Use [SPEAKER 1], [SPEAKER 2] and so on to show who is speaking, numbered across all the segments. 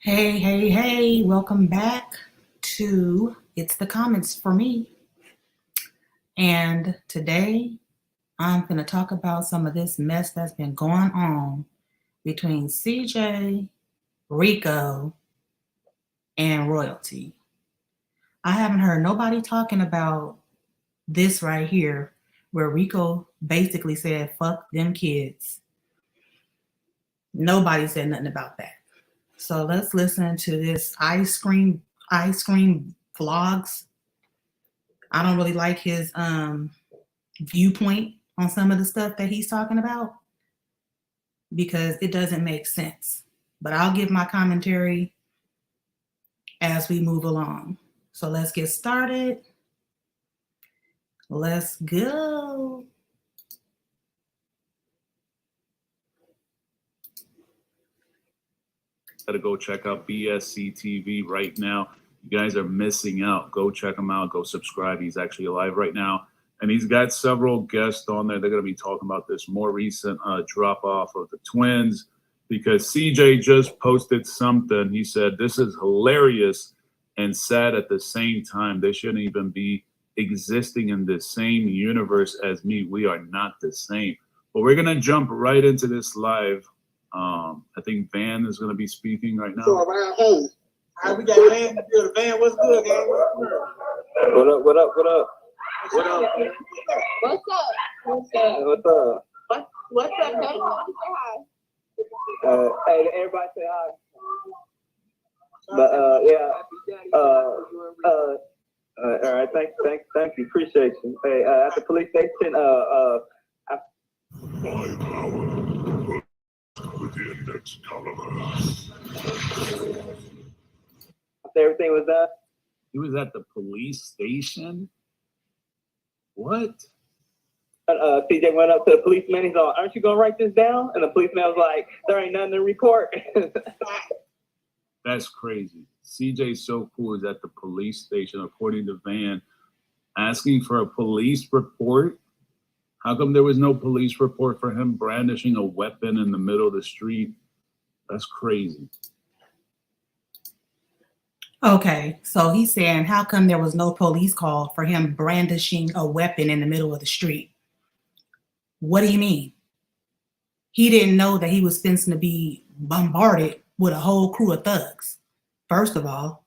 [SPEAKER 1] Hey, welcome back to It's the Comments for Me. And today I'm going to talk about some of this mess that's been going on between CJ, Rico, and Royalty. I haven't heard nobody talking about this right here, where Rico basically said, fuck them kids. Nobody said nothing about that. So let's listen to this ice cream vlogs. I don't really like his viewpoint on some of the stuff that he's talking about because it doesn't make sense. But I'll give my commentary as we move along. So let's get started. Let's go.
[SPEAKER 2] Gotta go check out BSC TV right now. You guys are missing out. Go check him out. Go subscribe. He's actually live right now. And he's got several guests on there. They're going to be talking about this more recent drop-off of the twins because CJ just posted something. He said, this is hilarious and sad at the same time. They shouldn't even be existing in the same universe as me. We are not the same. But we're going to jump right into this live. I think Van is going to be speaking right now.
[SPEAKER 3] So around home. All right, we got Van in the building. Van, what's good, man?
[SPEAKER 4] What up?
[SPEAKER 3] What up?
[SPEAKER 4] What's up?
[SPEAKER 5] What's up? What's up, baby? Say hi.
[SPEAKER 4] Hey, everybody say hi. But yeah. All right. Thank you. Appreciate you. Hey, at the police station.
[SPEAKER 6] With the index caliber.
[SPEAKER 4] Everything was done.
[SPEAKER 2] He was at the police station? What?
[SPEAKER 4] CJ went up to the policeman. He's like, aren't you going to write this down? And the policeman was like, there ain't nothing to report.
[SPEAKER 2] That's crazy. CJ's so cool. He's at the police station, according to Van, asking for a police report. How come there was no police report for him brandishing a weapon in the middle of the street? That's crazy.
[SPEAKER 1] Okay, so he's saying, how come there was no police call for him brandishing a weapon in the middle of the street? What do you mean? He didn't know that he was fencing to be bombarded with a whole crew of thugs, first of all.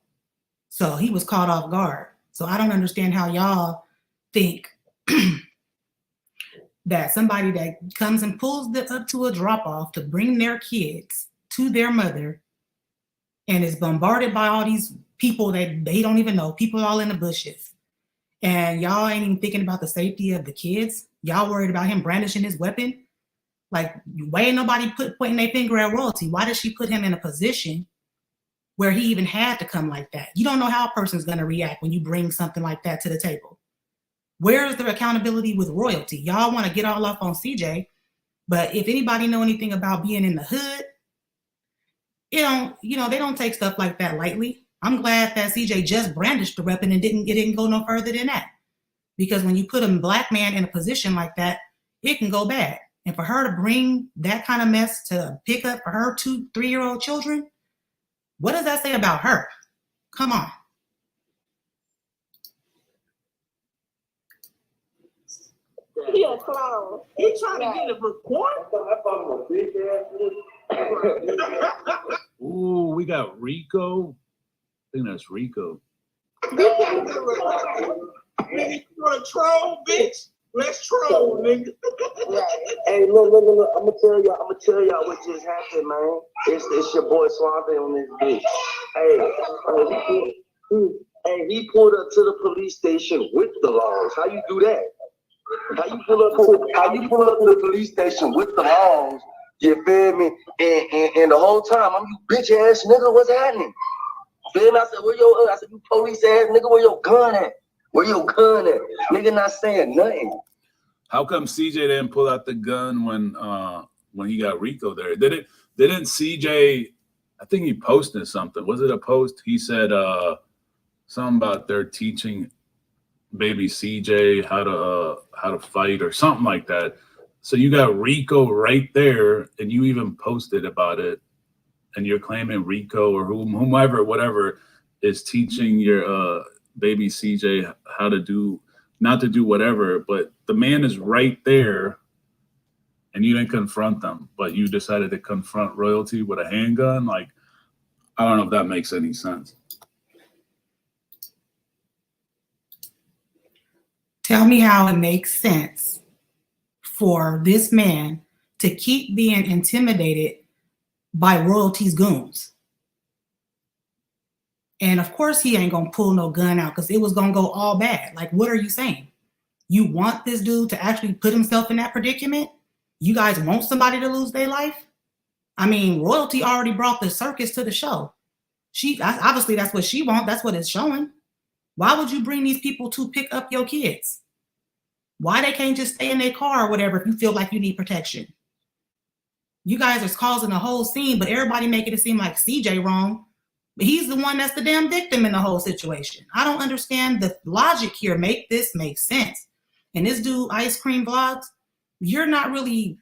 [SPEAKER 1] So he was caught off guard. So I don't understand how y'all think that somebody that comes and pulls them up to a drop-off to bring their kids to their mother and is bombarded by all these people that they don't even know, people all in the bushes. And y'all ain't even thinking about the safety of the kids. Y'all worried about him brandishing his weapon. Like, why ain't nobody pointing their finger at Royalty? Why did she put him in a position where he even had to come like that? You don't know how a person's going to react when you bring something like that to the table. Where is the accountability with Royalty? Y'all want to get all off on CJ, but if anybody know anything about being in the hood, they don't take stuff like that lightly. I'm glad that CJ just brandished the weapon and it didn't go no further than that. Because when you put a black man in a position like that, it can go bad. And for her to bring that kind of mess to pick up for her 2-3-year-old children, what does that say about her? Come on.
[SPEAKER 5] He a clown.
[SPEAKER 3] He trying to get a report?
[SPEAKER 2] Ooh, we got Rico. I think that's Rico.
[SPEAKER 3] You want to troll, bitch? Let's troll, nigga.
[SPEAKER 4] Hey, look. I'm gonna tell y'all what just happened, man. It's your boy Swampy on this bitch. Hey, he pulled up to the police station with the laws. How you do that? How you pull up to the police station with the laws? You feel me? And the whole time I'm you bitch ass nigga, what's happening? Feel me? I said, I said, you police ass nigga, where your gun at? Where your gun at? Nigga not saying nothing.
[SPEAKER 2] How come CJ didn't pull out the gun when he got Rico there? Didn't CJ? I think he posted something. Was it a post? He said something about they're teaching baby CJ how to fight or something like that. So you got Rico right there, and you even posted about it. and you're claiming Rico or whomever, whatever, is teaching your baby CJ how to do, not to do whatever, but the man is right there and you didn't confront them, but you decided to confront royalty with a handgun. Like, I don't know if that makes any sense.
[SPEAKER 1] Tell me how it makes sense for this man to keep being intimidated by royalty's goons. And of course he ain't gonna pull no gun out because it was gonna go all bad. Like, what are you saying? You want this dude to actually put himself in that predicament? You guys want somebody to lose their life? I mean, royalty already brought the circus to the show. Obviously that's what she wants. That's what it's showing. Why would you bring these people to pick up your kids? Why they can't just stay in their car or whatever if you feel like you need protection? You guys are causing a whole scene, but everybody making it seem like CJ wrong. But he's the one that's the damn victim in the whole situation. I don't understand the logic here. Make this make sense. And this dude, Ice Cream Vlogs, you're not really,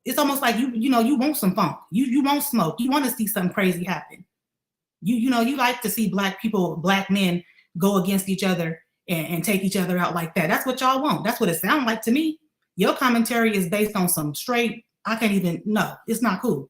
[SPEAKER 1] it's almost like you want some funk. You want smoke. You want to see something crazy happen. You like to see black men go against each other and take each other out like that. That's what y'all want. That's what it sounds like to me. Your commentary is based on some straight, I can't even, no, it's not cool.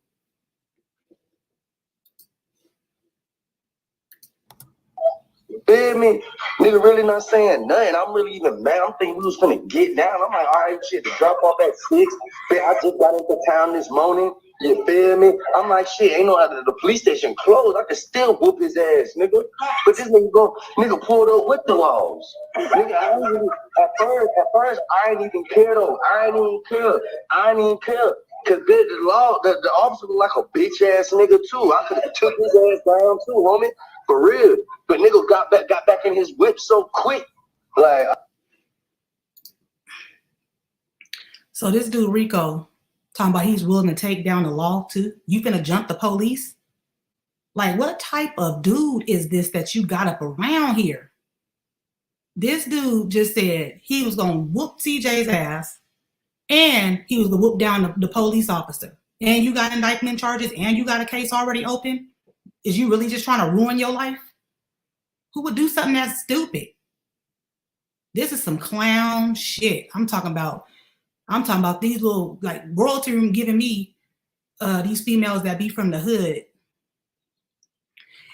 [SPEAKER 4] Feel me? Nigga really not saying nothing. I'm really even mad. I'm thinking we was gonna get down. I'm like, all right, shit, to drop off at 6. I just got into town this morning. You feel me? I'm like, shit, ain't no other. The police station closed. I could still whoop his ass, nigga. But this nigga pulled up with the laws. Nigga, at first, I ain't even care though. I ain't even care. Cause the officer was like a bitch ass nigga too. I could have took his ass down too, homie. For real. But nigga got back in his whip so quick. Like,
[SPEAKER 1] so this dude Rico talking about he's willing to take down the law too. You finna jump the police? Like, what type of dude is this that you got up around here? This dude just said he was gonna whoop CJ's ass and he was gonna whoop down the police officer. And you got indictment charges and you got a case already open? Is you really just trying to ruin your life? Who would do something that stupid? This is some clown shit. I'm talking about these little, like, royalty room giving me these females that be from the hood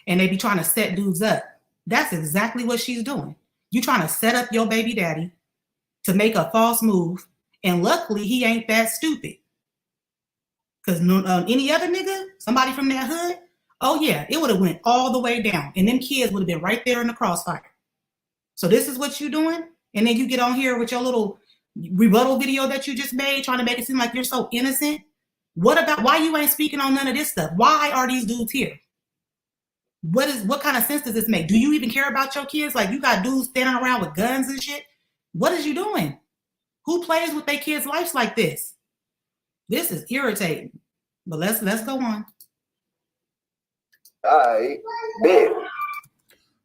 [SPEAKER 1] and they be trying to set dudes up. That's exactly what she's doing. You trying to set up your baby daddy to make a false move, and luckily he ain't that stupid. Because any other nigga, somebody from that hood, oh yeah, it would have went all the way down and them kids would have been right there in the crossfire. So this is what you doing? And then you get on here with your little rebuttal video that you just made trying to make it seem like you're so innocent. What about, why you ain't speaking on none of this stuff? Why are these dudes here? What kind of sense does this make? Do you even care about your kids? Like, you got dudes standing around with guns and shit? What is you doing? Who plays with their kids' lives like this? This is irritating. But let's go on.
[SPEAKER 4] all right, bet.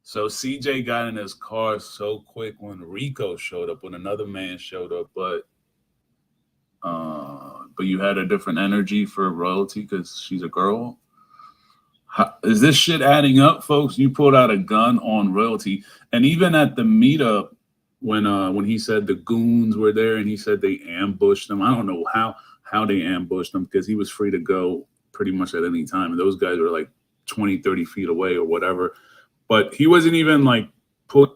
[SPEAKER 2] So CJ got in his car so quick when Rico showed up, when another man showed up, but you had a different energy for royalty because she's a girl. Is this shit adding up, folks? You pulled out a gun on royalty, and even at the meetup when he said the goons were there and he said they ambushed them. I don't know how they ambushed them because he was free to go pretty much at any time, and those guys were like 20, 30 feet away or whatever. But he wasn't even like put.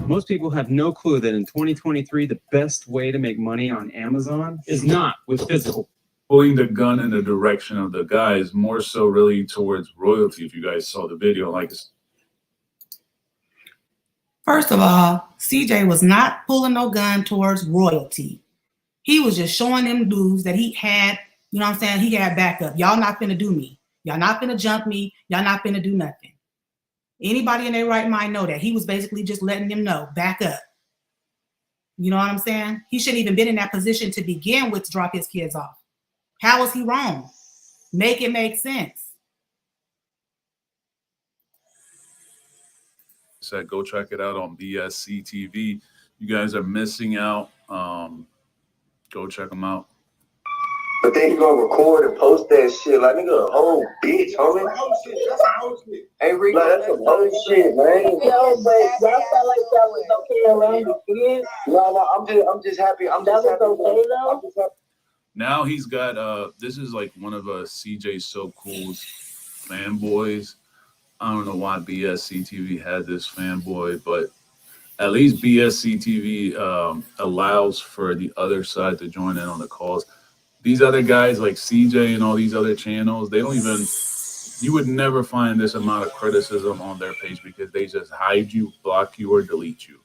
[SPEAKER 7] Most people have no clue that in 2023, the best way to make money on Amazon is not with physical.
[SPEAKER 2] Pulling the gun in the direction of the guys, more so really towards royalty. If you guys saw the video, like,
[SPEAKER 1] First of all, CJ was not pulling no gun towards royalty. He was just showing them dudes that he had, you know what I'm saying? He had backup. Y'all not finna do me. Y'all not finna jump me. Y'all not finna do nothing. Anybody in their right mind know that. He was basically just letting them know, back up. You know what I'm saying? He shouldn't even been in that position to begin with to drop his kids off. How is he wrong? Make it make sense.
[SPEAKER 2] said, go check it out on BSC TV. You guys are missing out. Go check them out.
[SPEAKER 4] But then he gonna record and post that shit like nigga a whole bitch, homie. Hey Rico, that's some whole shit, man.
[SPEAKER 5] Yo, but y'all felt like that was okay around the kids.
[SPEAKER 4] No, I'm just happy. I'm just happy.
[SPEAKER 5] Okay though.
[SPEAKER 2] Now he's got this is like one of CJ So Cool's fanboys. I don't know why BSC TV had this fanboy, but at least BSC TV allows for the other side to join in on the calls. These other guys like CJ and all these other channels, they don't even, you would never find this amount of criticism on their page because they just hide you, block you, or delete you.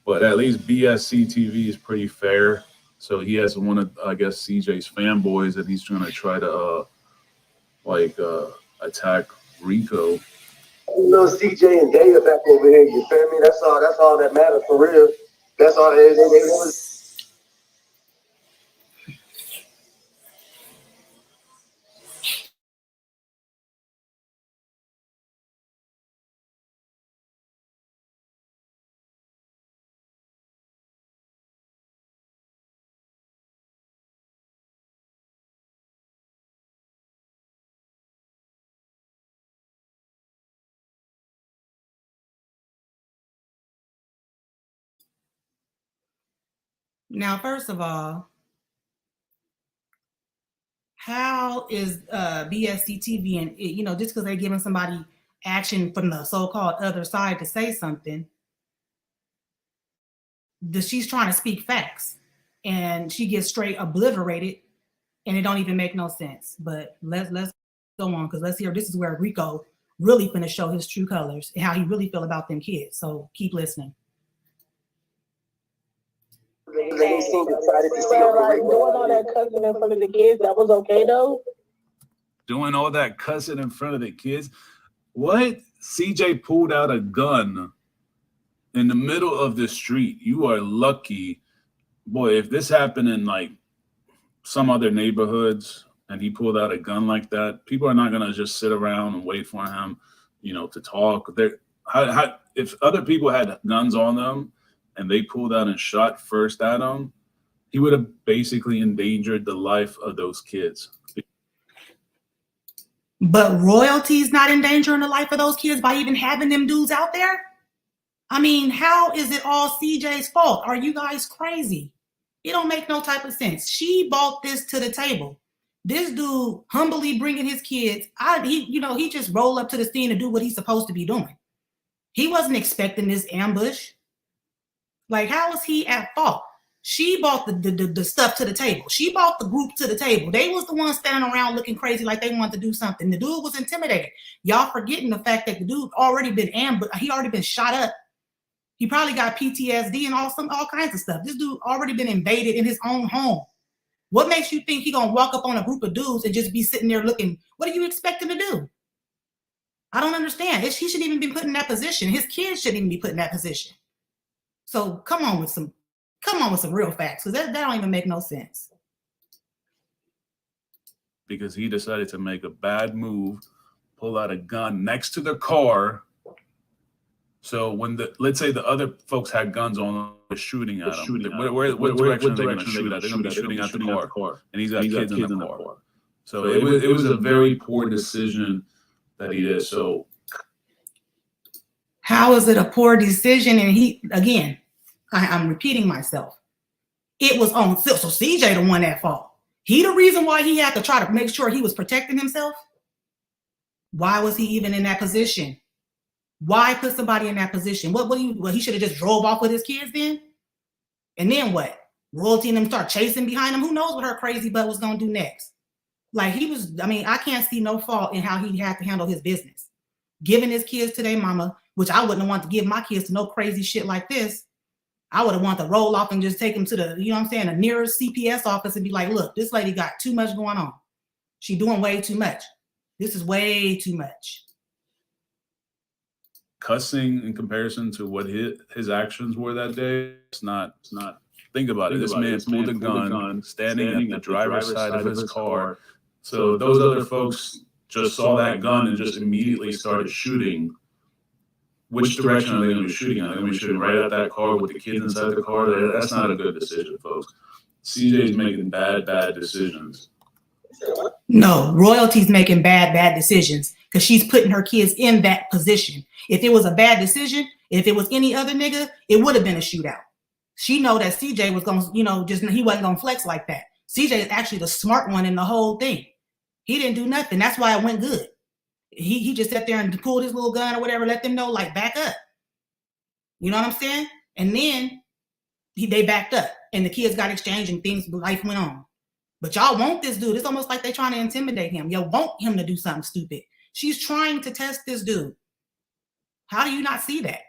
[SPEAKER 2] But at least BSC TV is pretty fair. So he has one of, I guess, CJ's fanboys that he's trying to try to attack Rico.
[SPEAKER 4] Little CJ and Daya back over here, you feel me? That's all that matters for real. That's all it is.
[SPEAKER 1] Now, first of all, how is BSC TV and just because they're giving somebody action from the so-called other side to say something, she's trying to speak facts and she gets straight obliterated and it don't even make no sense. But let's go on, because let's hear, this is where Rico really finna show his true colors and how he really feel about them kids. So keep listening.
[SPEAKER 5] They seem excited to see doing all that cussing in front of the kids. That was okay though.
[SPEAKER 2] Doing all that cussing in front of the kids. What? CJ pulled out a gun in the middle of the street. You are lucky. Boy, if this happened in like some other neighborhoods and he pulled out a gun like that, people are not going to just sit around and wait for him, to talk. If other people had guns on them and they pulled out and shot first at him, he would have basically endangered the life of those kids.
[SPEAKER 1] But royalty's not endangering the life of those kids by even having them dudes out there? I mean, how is it all CJ's fault? Are you guys crazy? It don't make no type of sense. She brought this to the table. This dude humbly bringing his kids. He just rolled up to the scene to do what he's supposed to be doing. He wasn't expecting this ambush. Like, how is he at fault? She brought the stuff to the table. She brought the group to the table. They was the ones standing around looking crazy like they wanted to do something. The dude was intimidated. Y'all forgetting the fact that the dude already been ambushed. He already been shot up. He probably got PTSD and all kinds of stuff. This dude already been invaded in his own home. What makes you think he gonna walk up on a group of dudes and just be sitting there looking? What do you expect him to do? I don't understand. He shouldn't even be put in that position. His kids shouldn't even be put in that position. So come on with some real facts, because that don't even make no sense.
[SPEAKER 2] Because he decided to make a bad move, pull out a gun next to the car. So when let's say the other folks had guns on them, they're shooting at them. What direction are they going to shoot at? They're going to be shooting at the car. And he's got kids in the car. So it was a very poor decision that he did. So
[SPEAKER 1] how is it a poor decision? And I'm repeating myself. It was on, so CJ the one at fault. He the reason why he had to try to make sure he was protecting himself. Why was he even in that position? Why put somebody in that position? He should have just drove off with his kids then? And then what? Royalty and them start chasing behind him? Who knows what her crazy butt was going to do next? Like I can't see no fault in how he had to handle his business. Giving his kids to their mama, which I wouldn't want to give my kids to no crazy shit like this. I would have wanted to roll off and just take them to the nearest CPS office and be like, look, this lady got too much going on. She doing way too much. This is way too much.
[SPEAKER 2] Cussing in comparison to what his actions were that day, it's not. Think about it. This man pulled a gun, standing at the driver's side of his car. So those other folks just saw that gun and just immediately started shooting. Which direction are they going to be shooting at? Are they going to be shooting right at that car with the kids inside the car? That's not a good decision, folks. CJ's making bad decisions.
[SPEAKER 1] No, royalty's making bad decisions because she's putting her kids in that position. If it was a bad decision, if it was any other nigga, it would have been a shootout. She know that CJ was gonna, he wasn't gonna flex like that. CJ is actually the smart one in the whole thing. He didn't do nothing. That's why it went good. He just sat there and pulled his little gun or whatever, let them know, like, back up. You know what I'm saying? And then they backed up and the kids got exchanged and life went on. But y'all want this dude. It's almost like they're trying to intimidate him. You want him to do something stupid. She's trying to test this dude. How do you not see that?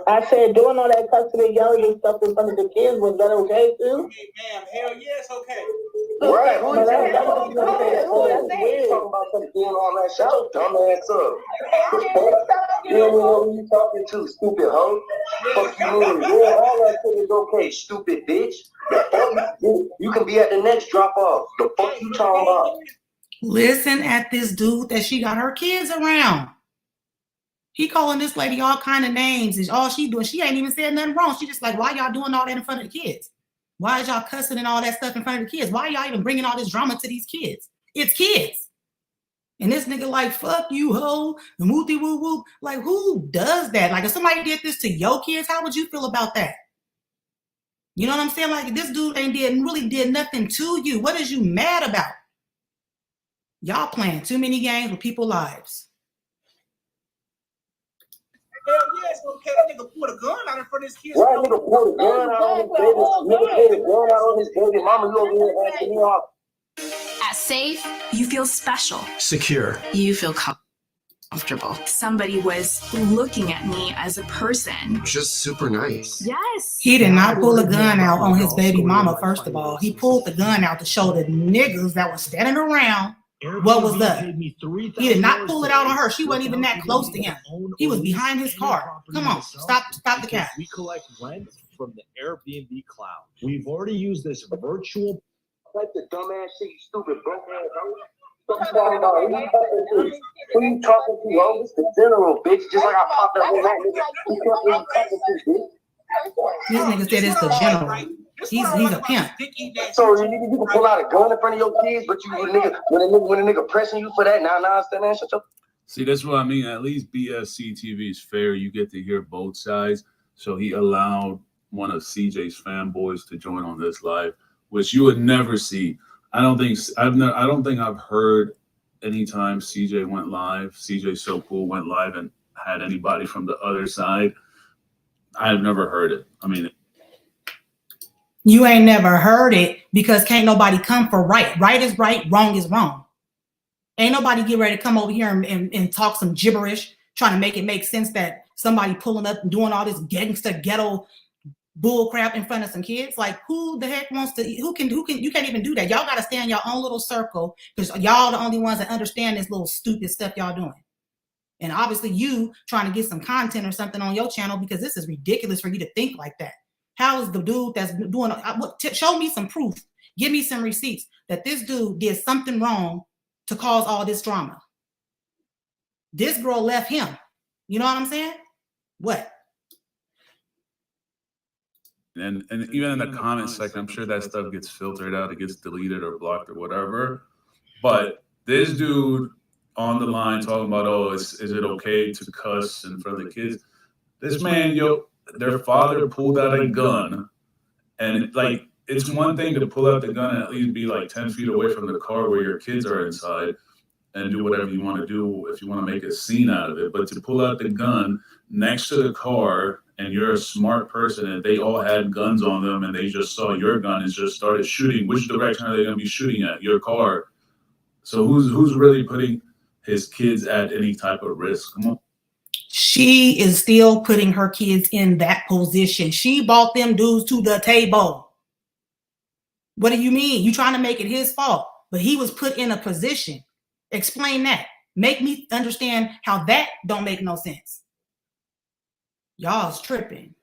[SPEAKER 5] I said doing all that cussing and yelling and stuff in front of the kids, was that okay too?
[SPEAKER 3] Hey, ma'am, hell yeah, it's okay.
[SPEAKER 4] Right, who is that? Talking about some doing all that shit, your dumb ass up. You don't know who you talking to, stupid hoe. Fuck you mean? Yeah, all that shit is okay, stupid bitch. You can be at the next drop off. The fuck you talking about?
[SPEAKER 1] Listen at this dude that she got her kids around. He calling this lady all kind of names. Is all she doing. She ain't even said nothing wrong. She just like, why y'all doing all that in front of the kids? Why is y'all cussing and all that stuff in front of the kids? Why y'all even bringing all this drama to these kids? It's kids. And this nigga like, fuck you, ho, and whoopty whoop whoop. Like, who does that? Like, if somebody did this to your kids, how would you feel about that? You know what I'm saying? Like, this dude really did nothing to you. What is you mad about? Y'all playing too many games with people's lives.
[SPEAKER 3] Hell yeah, it's okay. That nigga pulled a gun out in front of his kids.
[SPEAKER 4] Right, nigga pulled a gun out on his baby. Nigga pulled a gun out on his baby. Mama, you over here asking me off.
[SPEAKER 8] At Safe, you feel special.
[SPEAKER 9] Secure.
[SPEAKER 8] You feel comfortable. Somebody was looking at me as a person.
[SPEAKER 9] Just super nice.
[SPEAKER 8] Yes.
[SPEAKER 1] He did not pull a gun out on his baby mama, first of all. He pulled the gun out to show the niggas that were standing around what was up. He did not pull it out on her. She wasn't even that close to him. He was behind his car. Come on, stop the cap.
[SPEAKER 10] We collect rent from the Airbnb cloud. We've already used this virtual.
[SPEAKER 4] Like the dumbass shit, you stupid broke ass hoe. What you talking about? Who you talking to? Who you talking to, ho? It's the general, bitch. Just like I popped up with that nigga. Who you talking to, bitch?
[SPEAKER 1] This nigga said it's the general. He's a pimp.
[SPEAKER 4] So you can pull out a gun in front of your kids, but when a nigga pressing you for that, nah, stand there, shut up.
[SPEAKER 2] See, that's what I mean. At least BSC TV is fair. You get to hear both sides. So he allowed one of CJ's fanboys to join on this live, which you would never see. I don't think I've heard anytime CJ went live. CJ So Cool went live and had anybody from the other side. I've never heard it. I mean,
[SPEAKER 1] you ain't never heard it because can't nobody come for right. Right is right, wrong is wrong. Ain't nobody get ready to come over here and talk some gibberish, trying to make it make sense that somebody pulling up and doing all this gangster ghetto bull crap in front of some kids. Like, who the heck wants to, who can, you can't even do that. Y'all got to stay in your own little circle because y'all the only ones that understand this little stupid stuff y'all doing. And obviously you trying to get some content or something on your channel because this is ridiculous for you to think like that. How is the dude that's doing, show me some proof, give me some receipts that this dude did something wrong to cause all this drama. This girl left him. You know what I'm saying? What?
[SPEAKER 2] and even in the comment section, I'm sure that stuff gets filtered out, it gets deleted or blocked or whatever. But this dude on the line talking about, oh, is it okay to cuss in front of the kids? This man, their father pulled out a gun, and like, it's one thing to pull out the gun and at least be like 10 feet away from the car where your kids are inside and do whatever you want to do if you want to make a scene out of it. But to pull out the gun next to the car and you're a smart person and they all had guns on them and they just saw your gun and just started shooting, which direction are they going to be shooting at? Your car. So who's really putting his kids at any type of risk? Come on.
[SPEAKER 1] She is still putting her kids in that position. She brought them dudes to the table. What do you mean? You trying to make it his fault, but he was put in a position. Explain that. Make me understand how that don't make no sense. Y'all's tripping.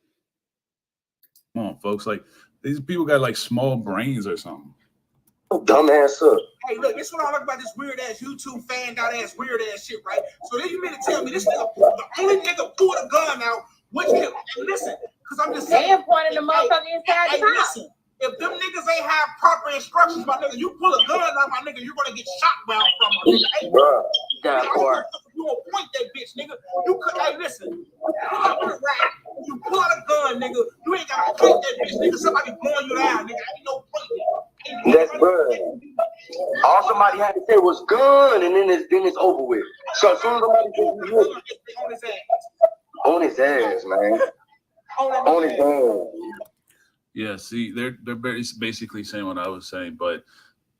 [SPEAKER 2] Come on, folks. Like, these people got like small brains or something.
[SPEAKER 4] Dumbass up.
[SPEAKER 3] Hey, look, this is what I like about this weird ass YouTube fanned out ass weird ass shit, right? So then you mean to tell me this nigga, the only nigga pulled a gun out, which nigga, and listen, because I'm just saying.
[SPEAKER 5] And pointing the motherfucker inside the house.
[SPEAKER 3] Listen, If them niggas ain't have proper instructions, my nigga, you pull a gun out, my nigga, you're gonna get shot well from my nigga. Hey,
[SPEAKER 4] Bruh.
[SPEAKER 3] you gonna point that bitch, nigga. You could, hey, listen. You pull out a gun, nigga. You ain't gotta point that bitch, nigga. Somebody blowing you down, nigga. Ain't no point.
[SPEAKER 4] That's bruh. All somebody had to say was gun, and then it's over with. So as soon as somebody
[SPEAKER 3] on his ass.
[SPEAKER 4] On his ass, man. On his ass.
[SPEAKER 2] Yeah, see, they're basically saying what I was saying, but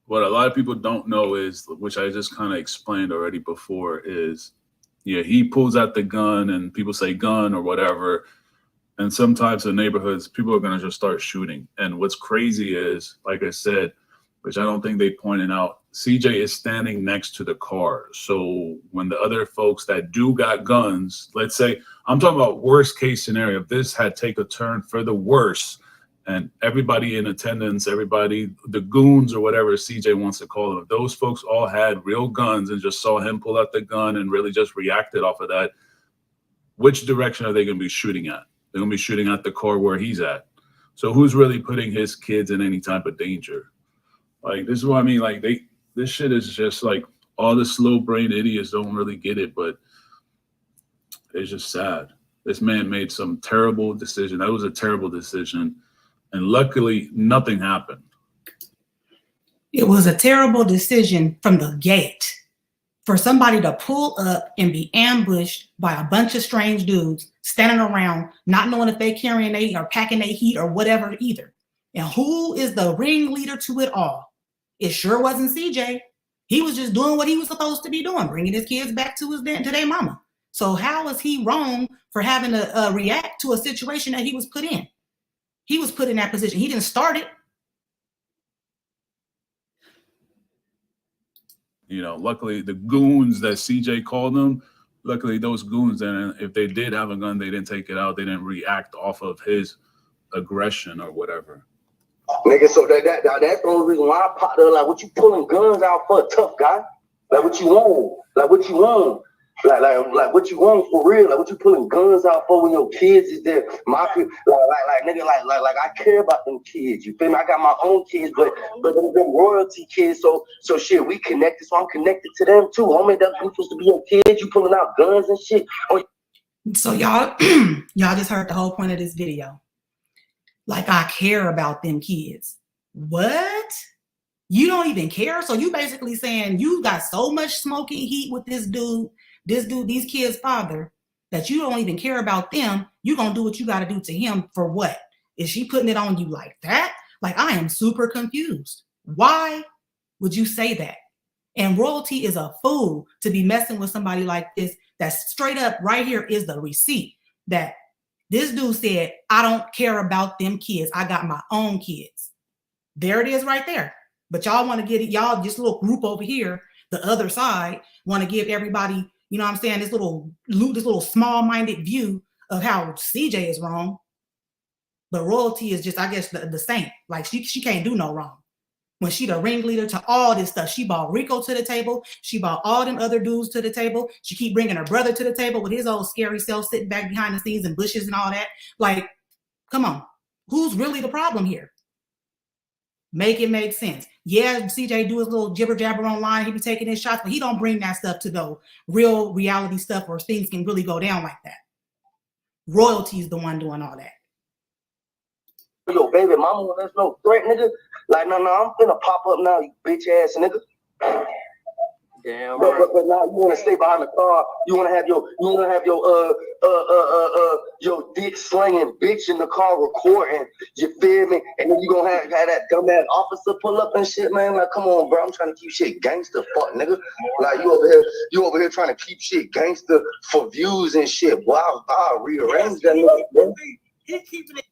[SPEAKER 2] what a lot of people don't know is, which I just kind of explained already before, is, yeah, he pulls out the gun and people say gun or whatever. And sometimes in neighborhoods, people are going to just start shooting. And what's crazy is, like I said, which I don't think they pointed out, CJ is standing next to the car. So when the other folks that do got guns, let's say, I'm talking about worst case scenario, if this had take a turn for the worse, and everybody in attendance, everybody, the goons or whatever CJ wants to call them, if those folks all had real guns and just saw him pull out the gun and really just reacted off of that, which direction are they going to be shooting at? They're going to be shooting at the car where he's at. So who's really putting his kids in any type of danger? Like, this is what I mean. Like, this shit is just like, all the slow brain idiots don't really get it, but it's just sad. This man made some terrible decision. That was a terrible decision. And luckily, nothing happened.
[SPEAKER 1] It was a terrible decision from the gate for somebody to pull up and be ambushed by a bunch of strange dudes standing around, not knowing if they carrying a or packing a heat or whatever either. And who is the ringleader to it all? It sure wasn't CJ. He was just doing what he was supposed to be doing, bringing his kids back to their mama. So how is he wrong for having to react to a situation that he was put in? He was put in that position. He didn't start it.
[SPEAKER 2] You know, luckily the goons that CJ called them, luckily those goons, then if they did have a gun, they didn't take it out. They didn't react off of his aggression or whatever.
[SPEAKER 4] Nigga, so that's the only reason why I popped up. Like, what you pulling guns out for, tough guy? Like, what you want? Like, what you want? Like what you want for real? Like, what you pulling guns out for when your kids is there? My kids, nigga, I care about them kids. You feel me? I got my own kids, but them royalty kids. So shit, we connected. So I'm connected to them too. Homie, that's supposed to be your kids. You pulling out guns and shit.
[SPEAKER 1] So y'all just heard the whole point of this video. Like, I care about them kids. What? You don't even care? So you basically saying you got so much smoking heat with this dude, these kids' father, that you don't even care about them. You're going to do what you got to do to him for what? Is she putting it on you like that? Like, I am super confused. Why would you say that? And royalty is a fool to be messing with somebody like this. That's straight up right here is the receipt that this dude said, I don't care about them kids. I got my own kids. There it is right there. But y'all want to get it. Y'all, this little group over here, the other side, want to give everybody, you know what I'm saying, this little small-minded view of how CJ is wrong. But royalty is just, I guess, the saint. Like, she can't do no wrong. When she the ringleader to all this stuff, she brought Rico to the table. She brought all them other dudes to the table. She keep bringing her brother to the table with his old scary self sitting back behind the scenes and bushes and all that. Like, come on. Who's really the problem here? Make it make sense. Yeah, CJ do his little jibber jabber online. He be taking his shots, but he don't bring that stuff to the real reality stuff where things can really go down like that. Royalty is the one doing all that.
[SPEAKER 4] Yo, baby mama, there's no threat, nigga. Like, no, I'm finna pop up now, you bitch ass nigga. Damn. But now you wanna stay behind the car. You wanna have your dick slinging bitch in the car recording. You feel me? And then you gonna have that dumbass officer pull up and shit, man. Like, come on, bro. I'm trying to keep shit gangster, fuck nigga. Like, you over here trying to keep shit gangster for views and shit. Wow, I'll rearrange that nigga, bro.
[SPEAKER 3] He keeping it.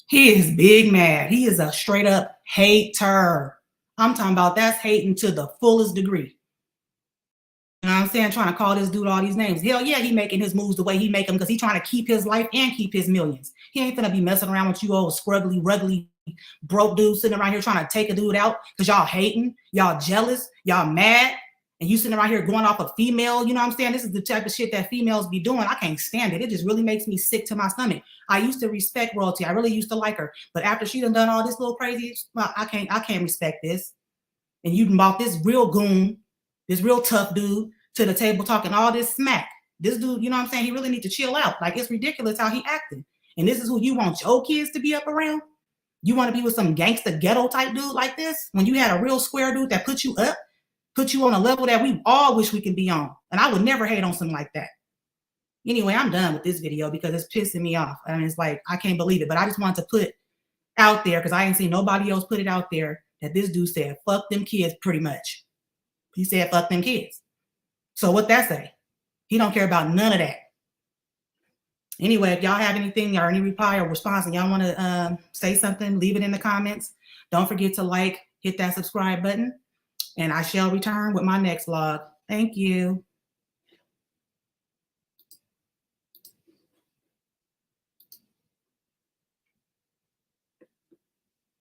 [SPEAKER 1] He is big mad. He is a straight up hater. I'm talking about that's hating to the fullest degree. You know what I'm saying? Trying to call this dude all these names. Hell yeah, he making his moves the way he make them because he trying to keep his life and keep his millions. He ain't finna be messing around with you old scruggly, ruggly, broke dude sitting around here trying to take a dude out because y'all hating, y'all jealous, y'all mad. And you sitting right here going off a female, you know what I'm saying? This is the type of shit that females be doing. I can't stand it. It just really makes me sick to my stomach. I used to respect royalty. I really used to like her. But after she done all this little crazy, well, I can't respect this. And you brought this real goon, this real tough dude to the table talking all this smack. This dude, you know what I'm saying? He really need to chill out. Like, it's ridiculous how he acting. And this is who you want your kids to be up around? You want to be with some gangster ghetto type dude like this? When you had a real square dude that put you up, put you on a level that we all wish we could be on. And I would never hate on something like that. Anyway, I'm done with this video because it's pissing me off. I mean, it's like, I can't believe it. But I just wanted to put out there, because I ain't seen nobody else put it out there, that this dude said, fuck them kids pretty much. He said, fuck them kids. So what that say? He don't care about none of that. Anyway, if y'all have anything or any reply or response and y'all want to say something, leave it in the comments. Don't forget to like, hit that subscribe button, and I shall return with my next vlog. Thank you.